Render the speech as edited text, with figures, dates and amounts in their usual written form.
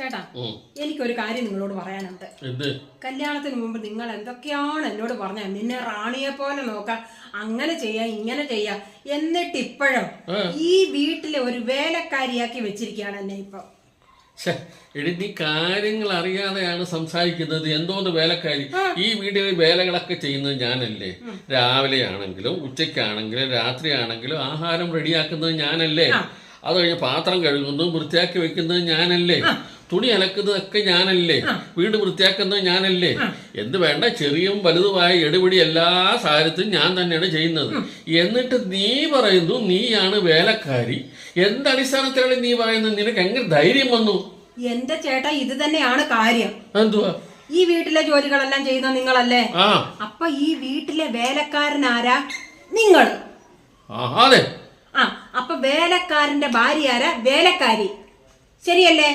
ചേട്ടാ, എനിക്കൊരു കാര്യം നിങ്ങളോട് പറയാനുണ്ട്. കല്യാണത്തിന് മുമ്പ് നിങ്ങൾ എന്തൊക്കെയാണ് എന്നോട് പറഞ്ഞത്? നിന്നെ റാണിയെ പോലെ നോക്കാം, അങ്ങനെ ചെയ്യാ, ഇങ്ങനെ ചെയ്യാ, എന്നിട്ട് ഇപ്പോഴും ഈ വീട്ടിലെ ഒരു വേലക്കാരിയാക്കി വെച്ചിരിക്കുകയാണ് എന്നെ ഇപ്പൊ. എടി, നീ കാര്യങ്ങൾ അറിയാതെയാണ് സംസാരിക്കുന്നത്. എന്തോന്ന് വേലക്കാരി? ഈ വീട്ടിലെ വേലകളൊക്കെ ചെയ്യുന്നത് ഞാനല്ലേ? രാവിലെ ആണെങ്കിലും ഉച്ചയ്ക്കാണെങ്കിലും രാത്രിയാണെങ്കിലും ആഹാരം റെഡിയാക്കുന്നത് ഞാനല്ലേ? അത് കഴിഞ്ഞ് പാത്രം കഴുകുന്നതും വൃത്തിയാക്കി വെക്കുന്നത് ഞാനല്ലേ? തുണി അലക്കുന്നതൊക്കെ ഞാനല്ലേ? വീട് വൃത്തിയാക്കുന്നത് ഞാനല്ലേ? എന്ത് വേണ്ട, ചെറിയും വലുതുമായ എടുപിടി എല്ലാ സാഹചര്യത്തിലും ഞാൻ തന്നെയാണ് ചെയ്യുന്നത്. എന്നിട്ട് നീ പറയുന്നു നീയാണ് വേലക്കാരി. എന്തടിസ്ഥാനത്തിലാണ് നീ പറയുന്നത്? നിനക്ക് എങ്ങനെ ധൈര്യം വന്നു? എന്റെ ചേട്ടാ, ഇത് തന്നെയാണ് കാര്യം. എന്തുവാ? ഈ വീട്ടിലെ ജോലികളെല്ലാം ചെയ്യുന്ന നിങ്ങളല്ലേ? അപ്പൊ ഈ വീട്ടിലെ വേലക്കാരനാരാ? നിങ്ങൾ. അതെ. അപ്പൊ വേലക്കാരന്റെ ഭാര്യ ആരാ? വേലക്കാരി. ശരിയല്ലേ?